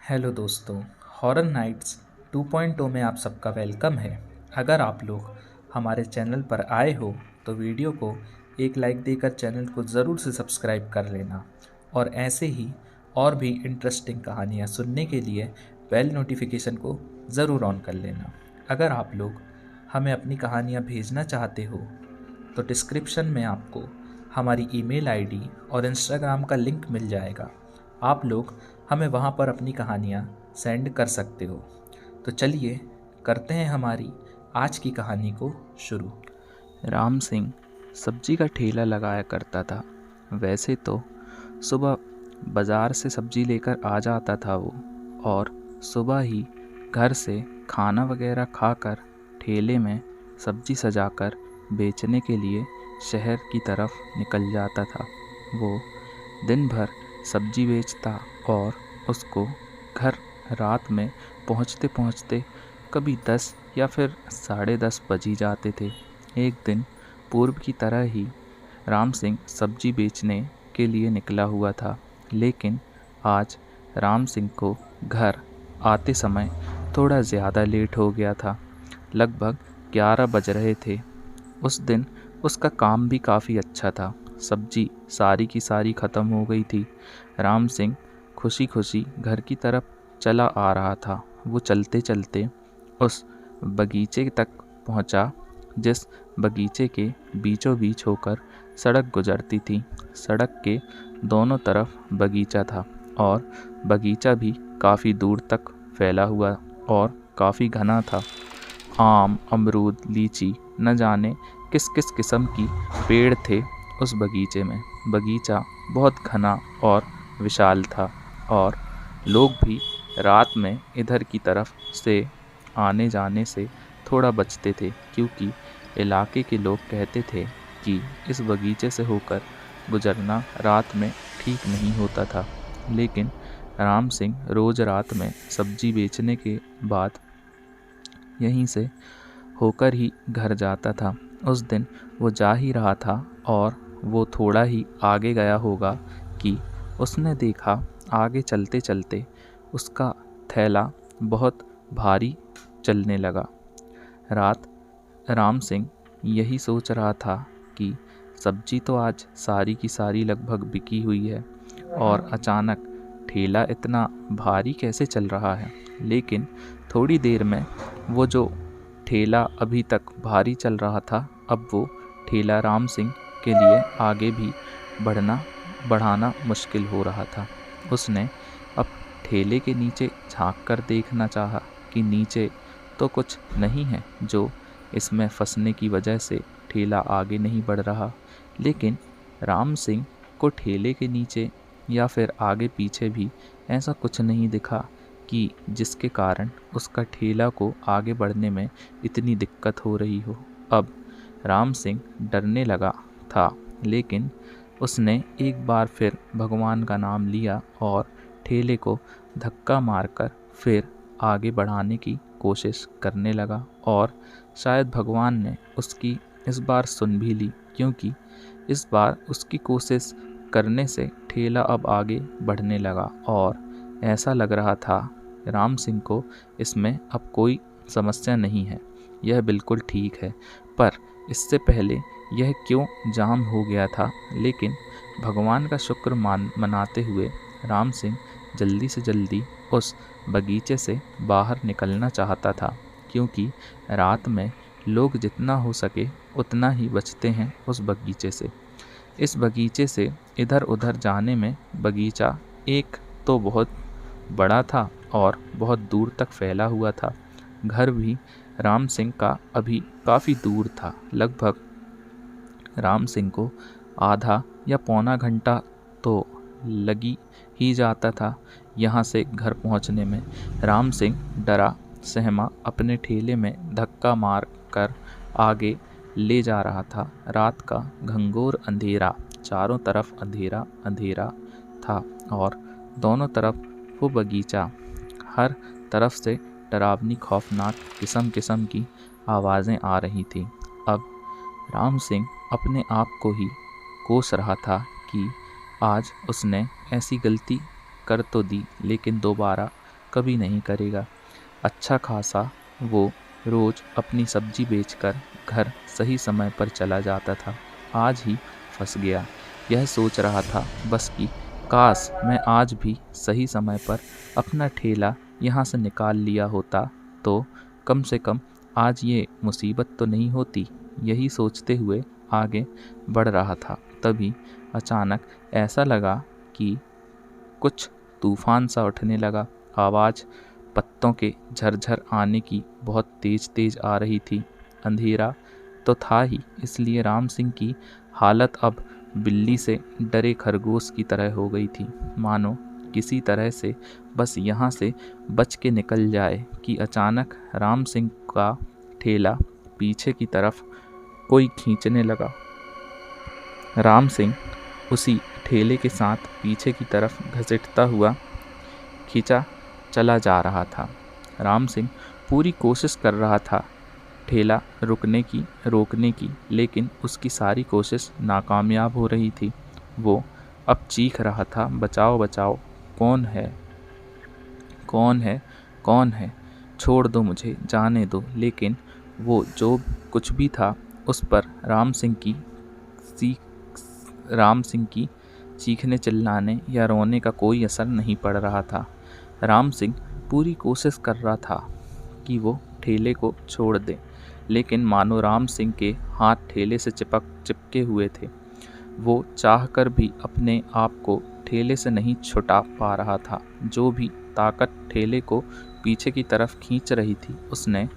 Hello दोस्तों, horror nights 2.0 में आप सबका वेलकम है। अगर आप लोग हमारे चैनल पर आए हो तो वीडियो को एक लाइक देकर चैनल को ज़रूर से सब्सक्राइब कर लेना और ऐसे ही और भी इंटरेस्टिंग कहानियाँ सुनने के लिए बेल नोटिफिकेशन को ज़रूर ऑन कर लेना। अगर आप लोग हमें अपनी कहानियाँ भेजना चाहते हो तो डिस्क्रिप्शन में आपको हमारी ईमेल आईडी और इंस्टाग्राम का लिंक मिल जाएगा। आप लोग हमें वहाँ पर अपनी कहानियाँ सेंड कर सकते हो। तो चलिए करते हैं हमारी आज की कहानी को शुरू। राम सिंह सब्जी का ठेला लगाया करता था। वैसे तो सुबह बाज़ार से सब्जी लेकर आ जाता था वो, और सुबह ही घर से खाना वगैरह खाकर ठेले में सब्जी सजाकर बेचने के लिए शहर की तरफ निकल जाता था। वो दिन भर सब्जी बेचता और उसको घर रात में पहुँचते पहुँचते कभी 10 या फिर 10:30 बज ही जाते थे। एक दिन पूर्व की तरह ही राम सिंह सब्जी बेचने के लिए निकला हुआ था, लेकिन आज राम सिंह को घर आते समय थोड़ा ज़्यादा लेट हो गया था। लगभग 11 बज रहे थे। उस दिन उसका काम भी काफ़ी अच्छा था। सब्जी सारी की सारी ख़त्म हो गई थी। राम सिंह खुशी खुशी घर की तरफ चला आ रहा था। वो चलते चलते उस बगीचे तक पहुंचा जिस बगीचे के बीचों बीच होकर सड़क गुजरती थी। सड़क के दोनों तरफ बगीचा था और बगीचा भी काफ़ी दूर तक फैला हुआ और काफ़ी घना था। आम, अमरूद, लीची, न जाने किस किस किस्म की पेड़ थे उस बगीचे में। बगीचा बहुत घना और विशाल था और लोग भी रात में इधर की तरफ से आने जाने से थोड़ा बचते थे, क्योंकि इलाके के लोग कहते थे कि इस बगीचे से होकर गुजरना रात में ठीक नहीं होता था। लेकिन राम सिंह रोज़ रात में सब्जी बेचने के बाद यहीं से होकर ही घर जाता था। उस दिन वो जा ही रहा था और वो थोड़ा ही आगे गया होगा कि उसने देखा आगे चलते चलते उसका थैला बहुत भारी चलने लगा। रात राम सिंह यही सोच रहा था कि सब्जी तो आज सारी की सारी लगभग बिकी हुई है और अचानक ठेला इतना भारी कैसे चल रहा है। लेकिन थोड़ी देर में वो जो ठेला अभी तक भारी चल रहा था, अब वो ठेला राम सिंह के लिए आगे भी बढ़ाना मुश्किल हो रहा था। उसने अब ठेले के नीचे झांक कर देखना चाहा कि नीचे तो कुछ नहीं है जो इसमें फंसने की वजह से ठेला आगे नहीं बढ़ रहा। लेकिन राम सिंह को ठेले के नीचे या फिर आगे पीछे भी ऐसा कुछ नहीं दिखा कि जिसके कारण उसका ठेला को आगे बढ़ने में इतनी दिक्कत हो रही हो। अब राम सिंह डरने लगा था, लेकिन उसने एक बार फिर भगवान का नाम लिया और ठेले को धक्का मारकर फिर आगे बढ़ाने की कोशिश करने लगा। और शायद भगवान ने उसकी इस बार सुन भी ली, क्योंकि इस बार उसकी कोशिश करने से ठेला अब आगे बढ़ने लगा और ऐसा लग रहा था राम सिंह को इसमें अब कोई समस्या नहीं है, यह बिल्कुल ठीक है। पर इससे पहले यह क्यों जाम हो गया था। लेकिन भगवान का शुक्र मनाते हुए राम सिंह जल्दी से जल्दी उस बगीचे से बाहर निकलना चाहता था, क्योंकि रात में लोग जितना हो सके उतना ही बचते हैं उस बगीचे से। इस बगीचे से इधर उधर जाने में बगीचा एक तो बहुत बड़ा था और बहुत दूर तक फैला हुआ था। घर भी राम सिंह का अभी काफ़ी दूर था। लगभग राम सिंह को आधा या पौना घंटा तो लगी ही जाता था यहाँ से घर पहुँचने में। राम सिंह डरा सहमा अपने ठेले में धक्का मार कर आगे ले जा रहा था। रात का घंघोर अंधेरा, चारों तरफ अंधेरा अंधेरा था और दोनों तरफ वो बगीचा। हर तरफ से डरावनी खौफनाक किस्म किस्म की आवाज़ें आ रही थीं। अब राम सिंह अपने आप को ही कोस रहा था कि आज उसने ऐसी गलती कर तो दी, लेकिन दोबारा कभी नहीं करेगा। अच्छा खासा वो रोज़ अपनी सब्जी बेचकर घर सही समय पर चला जाता था। आज ही फंस गया। यह सोच रहा था बस कि काश मैं आज भी सही समय पर अपना ठेला यहाँ से निकाल लिया होता तो कम से कम आज ये मुसीबत तो नहीं होती। यही सोचते हुए आगे बढ़ रहा था। तभी अचानक ऐसा लगा कि कुछ तूफान सा उठने लगा। आवाज़ पत्तों के झरझर आने की बहुत तेज तेज आ रही थी। अंधेरा तो था ही, इसलिए राम सिंह की हालत अब बिल्ली से डरे खरगोश की तरह हो गई थी। मानो किसी तरह से बस यहाँ से बच के निकल जाए कि अचानक राम सिंह का ठेला पीछे की तरफ कोई खींचने लगा। राम सिंह उसी ठेले के साथ पीछे की तरफ घसीटता हुआ खींचा चला जा रहा था। राम सिंह पूरी कोशिश कर रहा था ठेला रोकने की, लेकिन उसकी सारी कोशिश नाकामयाब हो रही थी। वो अब चीख रहा था, बचाओ बचाओ, कौन है कौन है कौन है, छोड़ दो मुझे, जाने दो। लेकिन वो जो कुछ भी था उस पर राम सिंह की चीखने चिल्लाने या रोने का कोई असर नहीं पड़ रहा था। राम सिंह पूरी कोशिश कर रहा था कि वो ठेले को छोड़ दे, लेकिन मानो राम सिंह के हाथ ठेले से चिपके हुए थे। वो चाहकर भी अपने आप को ठेले से नहीं छुड़ा पा रहा था। जो भी ताकत ठेले को पीछे की तरफ खींच रही थी, उसने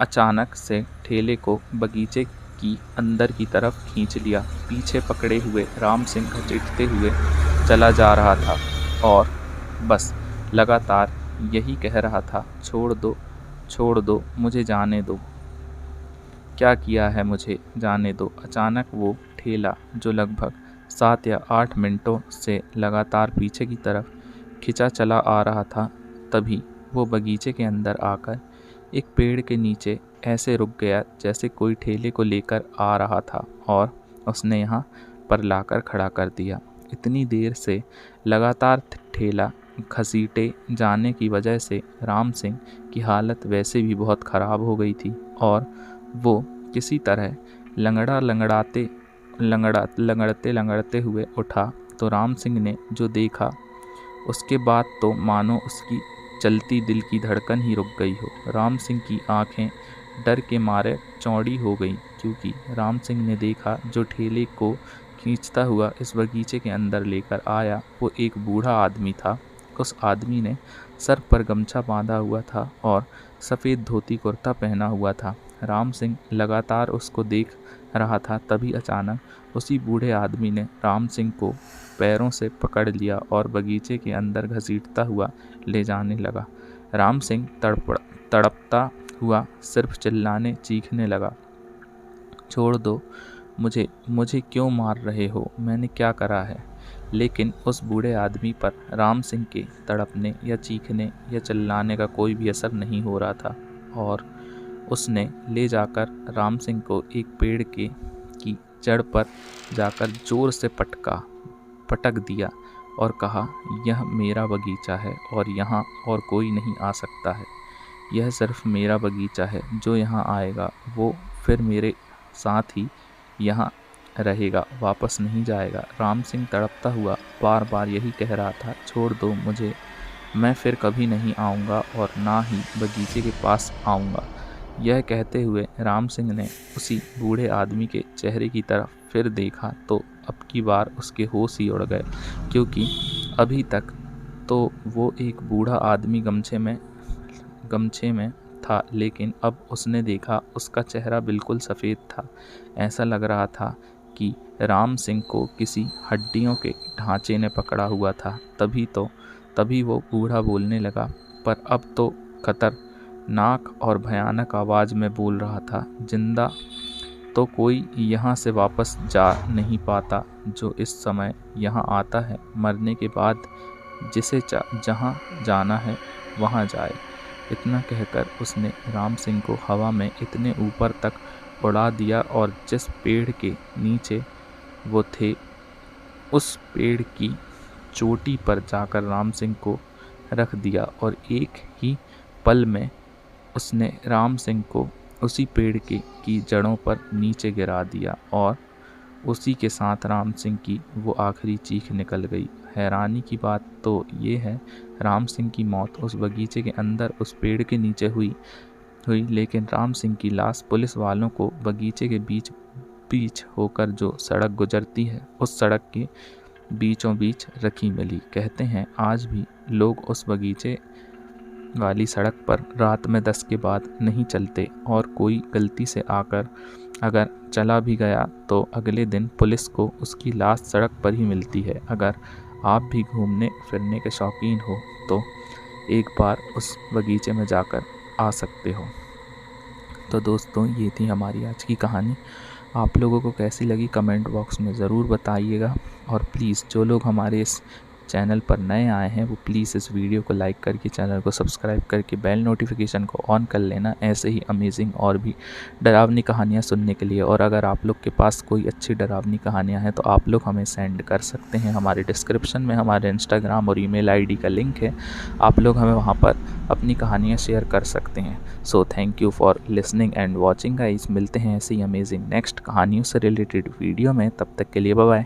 अचानक से ठेले को बगीचे की अंदर की तरफ खींच लिया। पीछे पकड़े हुए राम सिंह घसीटते हुए चला जा रहा था और बस लगातार यही कह रहा था, छोड़ दो, मुझे जाने दो, क्या किया है मुझे जाने दो। अचानक वो ठेला जो लगभग 7 या 8 मिनटों से लगातार पीछे की तरफ खिंचा चला आ रहा था, तभी वो बगीचे के अंदर आकर एक पेड़ के नीचे ऐसे रुक गया जैसे कोई ठेले को लेकर आ रहा था और उसने यहाँ पर लाकर खड़ा कर दिया। इतनी देर से लगातार ठेला घसीटे जाने की वजह से राम सिंह की हालत वैसे भी बहुत ख़राब हो गई थी और वो किसी तरह लंगड़ते हुए उठा तो राम सिंह ने जो देखा उसके बाद तो मानो उसकी चलती दिल की धड़कन ही रुक गई हो। राम सिंह की आंखें डर के मारे चौड़ी हो गईं, क्योंकि राम सिंह ने देखा जो ठेले को खींचता हुआ इस बगीचे के अंदर लेकर आया वो एक बूढ़ा आदमी था। उस आदमी ने सर पर गमछा बांधा हुआ था और सफ़ेद धोती कुर्ता पहना हुआ था। राम सिंह लगातार उसको देख रहा था। तभी अचानक उसी बूढ़े आदमी ने राम सिंह को पैरों से पकड़ लिया और बगीचे के अंदर घसीटता हुआ ले जाने लगा। राम सिंह तड़पता हुआ सिर्फ चिल्लाने चीखने लगा, छोड़ दो मुझे क्यों मार रहे हो, मैंने क्या करा है। लेकिन उस बूढ़े आदमी पर राम सिंह के तड़पने या चीखने या चिल्लाने का कोई भी असर नहीं हो रहा था और उसने ले जाकर राम सिंह को एक पेड़ की जड़ पर जाकर जोर से पटक दिया और कहा, यह मेरा बगीचा है और यहाँ और कोई नहीं आ सकता है। यह सिर्फ मेरा बगीचा है, जो यहाँ आएगा वो फिर मेरे साथ ही यहाँ रहेगा, वापस नहीं जाएगा। राम सिंह तड़पता हुआ बार बार यही कह रहा था, छोड़ दो मुझे, मैं फिर कभी नहीं आऊँगा और ना ही बगीचे के पास आऊँगा। यह कहते हुए राम सिंह ने उसी बूढ़े आदमी के चेहरे की तरफ फिर देखा तो अब की बार उसके होश ही उड़ गए, क्योंकि अभी तक तो वो एक बूढ़ा आदमी गमछे में था, लेकिन अब उसने देखा उसका चेहरा बिल्कुल सफ़ेद था। ऐसा लग रहा था कि राम सिंह को किसी हड्डियों के ढांचे ने पकड़ा हुआ था। तभी वो बूढ़ा बोलने लगा, पर अब तो खतरनाक और भयानक आवाज़ में बोल रहा था, जिंदा तो कोई यहाँ से वापस जा नहीं पाता, जो इस समय यहाँ आता है मरने के बाद जिसे जहाँ जाना है वहाँ जाए। इतना कहकर उसने राम सिंह को हवा में इतने ऊपर तक उड़ा दिया और जिस पेड़ के नीचे वो थे उस पेड़ की चोटी पर जाकर राम सिंह को रख दिया और एक ही पल में उसने राम सिंह को उसी पेड़ की जड़ों पर नीचे गिरा दिया और उसी के साथ राम सिंह की वो आखिरी चीख निकल गई। हैरानी की बात तो ये है, राम सिंह की मौत उस बगीचे के अंदर उस पेड़ के नीचे हुई, लेकिन राम सिंह की लाश पुलिस वालों को बगीचे के बीच होकर जो सड़क गुजरती है उस सड़क के बीचों बीच रखी मिली। कहते हैं आज भी लोग उस बगीचे वाली सड़क पर रात में 10 के बाद नहीं चलते और कोई गलती से आकर अगर चला भी गया तो अगले दिन पुलिस को उसकी लाश सड़क पर ही मिलती है। अगर आप भी घूमने फिरने के शौकीन हो तो एक बार उस बगीचे में जाकर आ सकते हो। तो दोस्तों, ये थी हमारी आज की कहानी। आप लोगों को कैसी लगी कमेंट बॉक्स में ज़रूर बताइएगा और प्लीज़ जो लोग हमारे इस चैनल पर नए आए हैं वो प्लीज़ इस वीडियो को लाइक करके चैनल को सब्सक्राइब करके बेल नोटिफिकेशन को ऑन कर लेना, ऐसे ही अमेजिंग और भी डरावनी कहानियाँ सुनने के लिए। और अगर आप लोग के पास कोई अच्छी डरावनी कहानियाँ हैं तो आप लोग हमें सेंड कर सकते हैं। हमारे डिस्क्रिप्शन में हमारे इंस्टाग्राम और ईमेल आईडी का लिंक है, आप लोग हमें वहाँ पर अपनी कहानियाँ शेयर कर सकते हैं। So thank you for listening and watching guys. मिलते हैं ऐसी अमेजिंग नेक्स्ट कहानियों से रिलेटेड वीडियो में, तब तक के लिए बाय बाय।